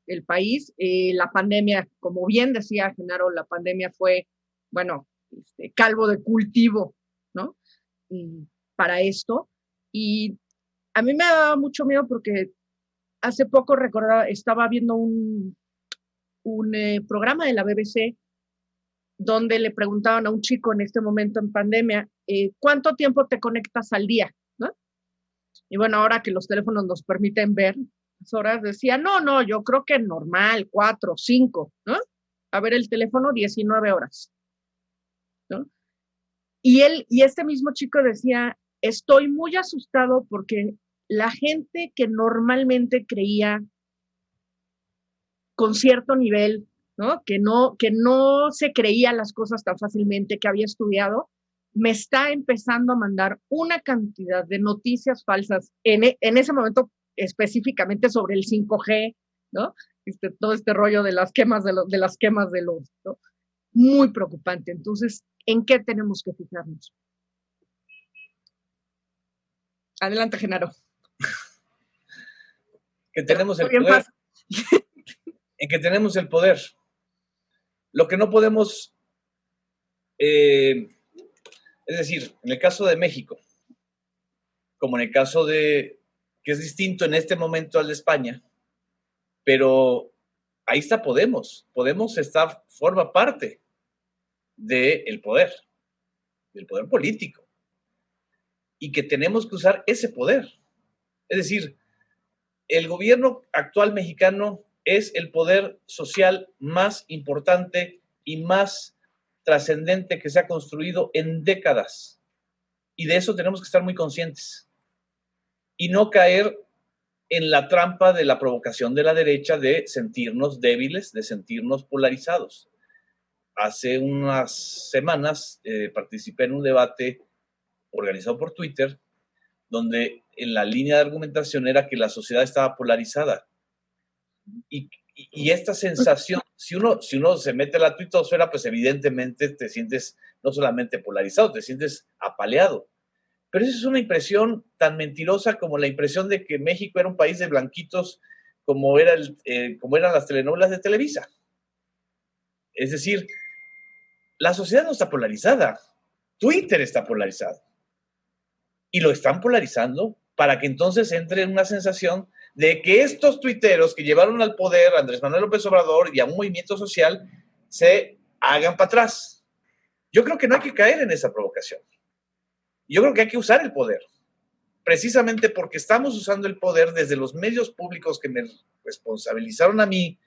el país. La pandemia, como bien decía Genaro, la pandemia fue, bueno, calvo de cultivo, ¿no? Para esto. Y a mí me daba mucho miedo porque hace poco estaba viendo un programa de la BBC donde le preguntaban a un chico en este momento en pandemia, ¿cuánto tiempo te conectas al día? ¿No? Y bueno, ahora que los teléfonos nos permiten ver las horas, decía, no, yo creo que normal, 4, 5, ¿no? A ver el teléfono, 19 horas, ¿no? Y este mismo chico decía, estoy muy asustado porque la gente que normalmente creía con cierto nivel, ¿no? Que no se creía las cosas tan fácilmente, que había estudiado, me está empezando a mandar una cantidad de noticias falsas en ese momento específicamente sobre el 5G, ¿no? Todo este rollo de las quemas de los, ¿no? Muy preocupante. Entonces, ¿en qué tenemos que fijarnos? Adelante, Genaro.
Que tenemos el poder. En que tenemos el poder. Lo que no podemos, es decir, en el caso de México, como en el caso que es distinto en este momento al de España, pero ahí está Podemos. Podemos forma parte del poder político, y que tenemos que usar ese poder. Es decir, el gobierno actual mexicano es el poder social más importante y más trascendente que se ha construido en décadas. Y de eso tenemos que estar muy conscientes. Y no caer en la trampa de la provocación de la derecha de sentirnos débiles, de sentirnos polarizados. Hace unas semanas participé en un debate organizado por Twitter, donde en la línea de argumentación era que la sociedad estaba polarizada. Y esta sensación, si uno se mete a la tuitosfera, pues evidentemente te sientes no solamente polarizado, te sientes apaleado. Pero esa es una impresión tan mentirosa como la impresión de que México era un país de blanquitos como eran las telenovelas de Televisa. Es decir, la sociedad no está polarizada, Twitter está polarizado. Y lo están polarizando para que entonces entre en una sensación de que estos tuiteros que llevaron al poder a Andrés Manuel López Obrador y a un movimiento social se hagan para atrás. Yo creo que no hay que caer en esa provocación. Yo creo que hay que usar el poder, precisamente porque estamos usando el poder desde los medios públicos que me responsabilizaron a mí,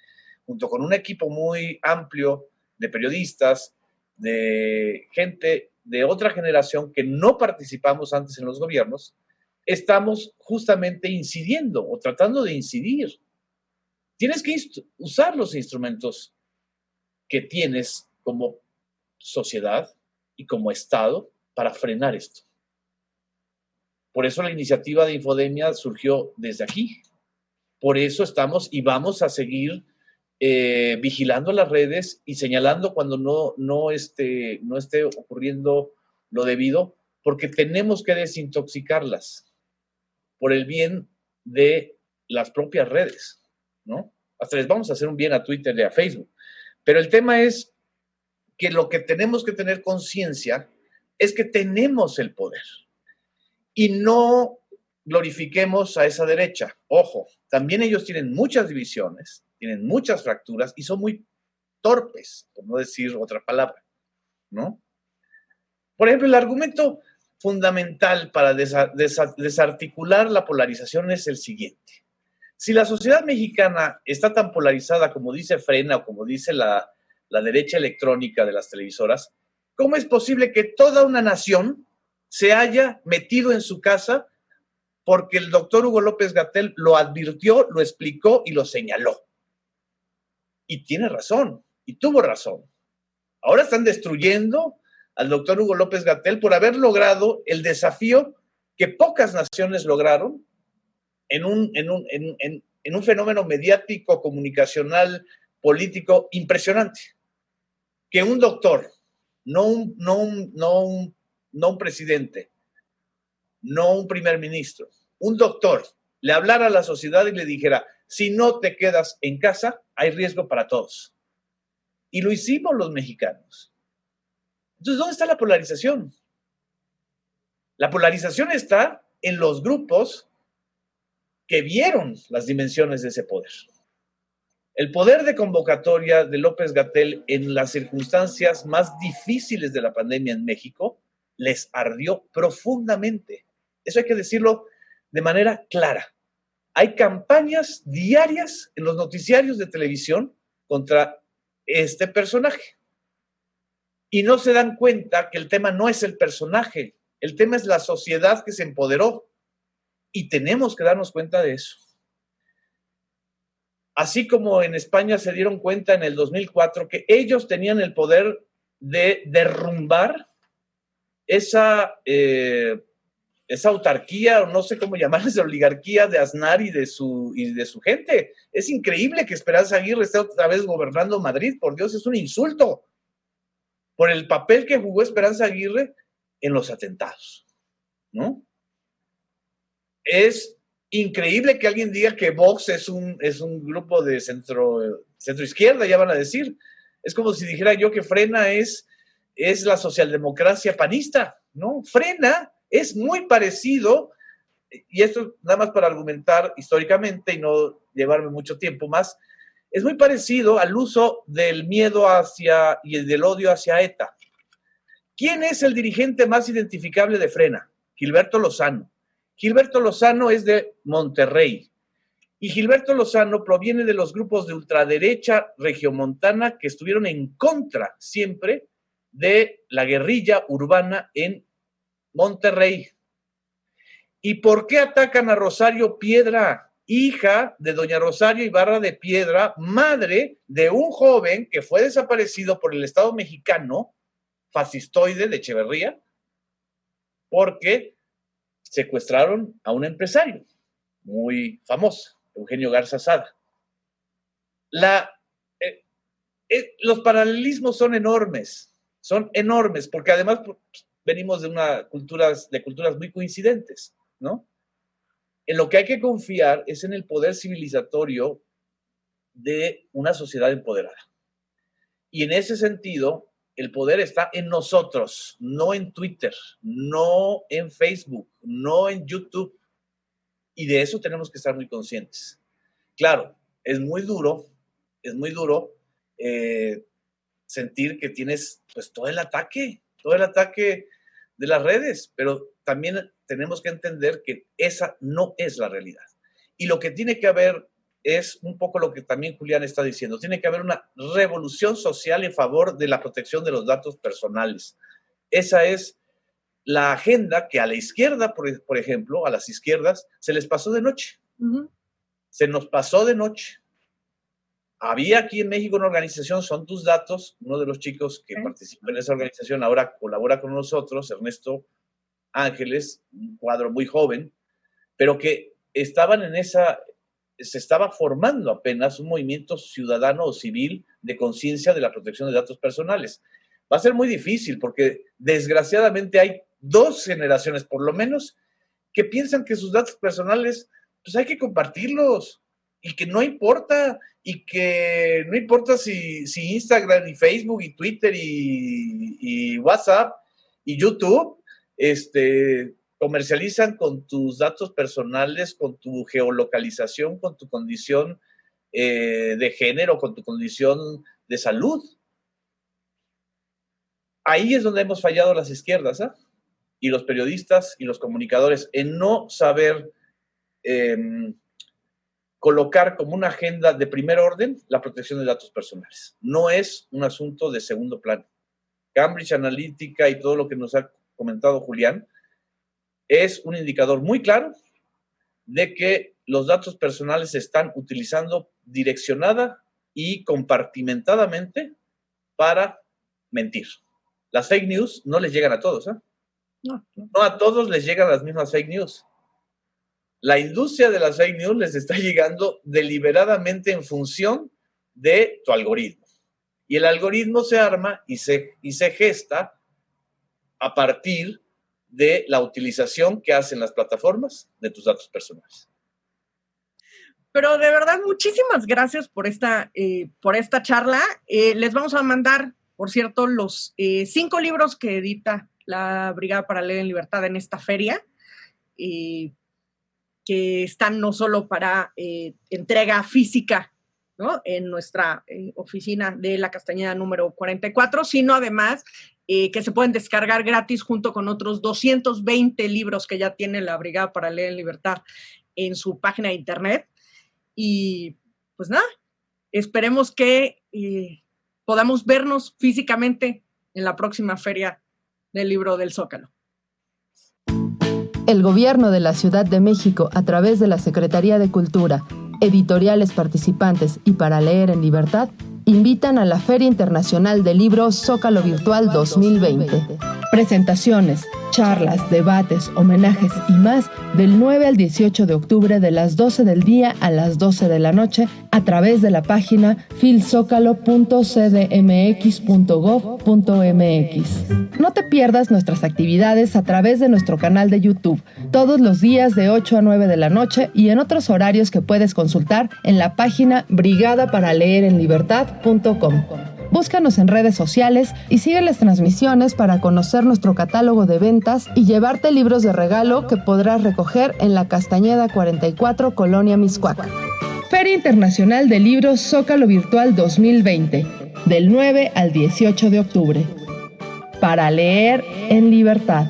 junto con un equipo muy amplio de periodistas, de gente de otra generación que no participamos antes en los gobiernos, estamos justamente incidiendo o tratando de incidir. Tienes que usar los instrumentos que tienes como sociedad y como Estado para frenar esto. Por eso la iniciativa de Infodemia surgió desde aquí. Por eso estamos y vamos a seguir vigilando las redes y señalando cuando no esté ocurriendo lo debido, porque tenemos que desintoxicarlas por el bien de las propias redes, ¿no? Hasta les vamos a hacer un bien a Twitter y a Facebook. Pero el tema es que lo que tenemos que tener conciencia es que tenemos el poder y no glorifiquemos a esa derecha. Ojo, también ellos tienen muchas divisiones, tienen muchas fracturas y son muy torpes, por no decir otra palabra, ¿no? Por ejemplo, el argumento fundamental para desarticular la polarización es el siguiente. Si la sociedad mexicana está tan polarizada como dice Frena o como dice la derecha electrónica de las televisoras, ¿cómo es posible que toda una nación se haya metido en su casa porque el doctor Hugo López-Gatell lo advirtió, lo explicó y lo señaló? Y tiene razón, y tuvo razón. Ahora están destruyendo al doctor Hugo López-Gatell por haber logrado el desafío que pocas naciones lograron en un fenómeno mediático, comunicacional, político impresionante. Que un doctor, no un presidente, no un primer ministro, un doctor le hablara a la sociedad y le dijera, si no te quedas en casa, hay riesgo para todos. Y lo hicimos los mexicanos. Entonces, ¿dónde está la polarización? La polarización está en los grupos que vieron las dimensiones de ese poder. El poder de convocatoria de López-Gatell en las circunstancias más difíciles de la pandemia en México les ardió profundamente. Eso hay que decirlo de manera clara. Hay campañas diarias en los noticiarios de televisión contra este personaje. Y no se dan cuenta que el tema no es el personaje, el tema es la sociedad que se empoderó. Y tenemos que darnos cuenta de eso. Así como en España se dieron cuenta en el 2004 que ellos tenían el poder de derrumbar esa autarquía, o no sé cómo llamarla, esa oligarquía de Aznar y de su gente. Es increíble que Esperanza Aguirre esté otra vez gobernando Madrid, por Dios, es un insulto por el papel que jugó Esperanza Aguirre en los atentados, ¿no? Es increíble que alguien diga que Vox es un grupo de centro izquierda, ya van a decir. Es como si dijera yo que Frena es la socialdemocracia panista, ¿no? Frena es muy parecido, y esto nada más para argumentar históricamente y no llevarme mucho tiempo más, es muy parecido al uso del miedo y del odio hacia ETA. ¿Quién es el dirigente más identificable de Frena? Gilberto Lozano. Gilberto Lozano es de Monterrey Y Gilberto Lozano proviene de los grupos de ultraderecha regiomontana que estuvieron en contra siempre de la guerrilla urbana en Monterrey. ¿Y por qué atacan a Rosario Piedra, hija de doña Rosario Ibarra de Piedra, madre de un joven que fue desaparecido por el Estado mexicano, fascistoide de Echeverría, porque secuestraron a un empresario muy famoso, Eugenio Garza Sada? Los paralelismos son enormes, porque además venimos de culturas muy coincidentes, ¿no? En lo que hay que confiar es en el poder civilizatorio de una sociedad empoderada. Y en ese sentido, el poder está en nosotros, no en Twitter, no en Facebook, no en YouTube. Y de eso tenemos que estar muy conscientes. Claro, es muy duro sentir que tienes pues todo el ataque de las redes, pero también tenemos que entender que esa no es la realidad. Y lo que tiene que haber es un poco lo que también Julián está diciendo, tiene que haber una revolución social en favor de la protección de los datos personales. Esa es la agenda que a la izquierda, por ejemplo, a las izquierdas, se les pasó de noche. Uh-huh. Se nos pasó de noche. Había aquí en México una organización, Son Tus Datos, uno de los chicos que participa en esa organización ahora colabora con nosotros, Ernesto Ángeles, un cuadro muy joven, pero que se estaba formando apenas un movimiento ciudadano o civil de conciencia de la protección de datos personales. Va a ser muy difícil porque desgraciadamente hay 2 generaciones por lo menos que piensan que sus datos personales pues hay que compartirlos y que no importa si Instagram y Facebook y Twitter y WhatsApp y YouTube comercializan con tus datos personales, con tu geolocalización, con tu condición de género, con tu condición de salud. Ahí es donde hemos fallado las izquierdas, ¿eh? Y los periodistas y los comunicadores en no saber colocar como una agenda de primer orden la protección de datos personales. No es un asunto de segundo plano. Cambridge Analytica y todo lo que nos ha comentado Julián es un indicador muy claro de que los datos personales se están utilizando direccionada y compartimentadamente para mentir. Las fake news no les llegan a todos, ¿eh? No a todos les llegan las mismas fake news. La industria de las fake news les está llegando deliberadamente en función de tu algoritmo. Y el algoritmo se arma y se gesta a partir de la utilización que hacen las plataformas de tus datos personales.
Pero de verdad, muchísimas gracias por esta charla. Les vamos a mandar, por cierto, los 5 libros que edita la Brigada para Leer en Libertad en esta feria, que están no solo para entrega física, ¿no?, en nuestra oficina de la Castañeda número 44, sino además que se pueden descargar gratis junto con otros 220 libros que ya tiene la Brigada para Leer en Libertad en su página de internet. Y pues nada, esperemos que podamos vernos físicamente en la próxima feria del libro del Zócalo.
El Gobierno de la Ciudad de México, a través de la Secretaría de Cultura, editoriales participantes y Para Leer en Libertad, invitan a la Feria Internacional del Libro Zócalo Virtual 2020. Presentaciones, charlas, debates, homenajes y más del 9 al 18 de octubre de las 12 del día a las 12 de la noche a través de la página filzocalo.cdmx.gov.mx. No te pierdas nuestras actividades a través de nuestro canal de YouTube, todos los días de 8 a 9 de la noche y en otros horarios que puedes consultar en la página brigadaparaleerenlibertad.com. Búscanos en redes sociales y sigue las transmisiones para conocer nuestro catálogo de ventas y llevarte libros de regalo que podrás recoger en la Castañeda 44, Colonia Mixcoac. Feria Internacional de Libros Zócalo Virtual 2020, del 9 al 18 de octubre. Para leer en libertad.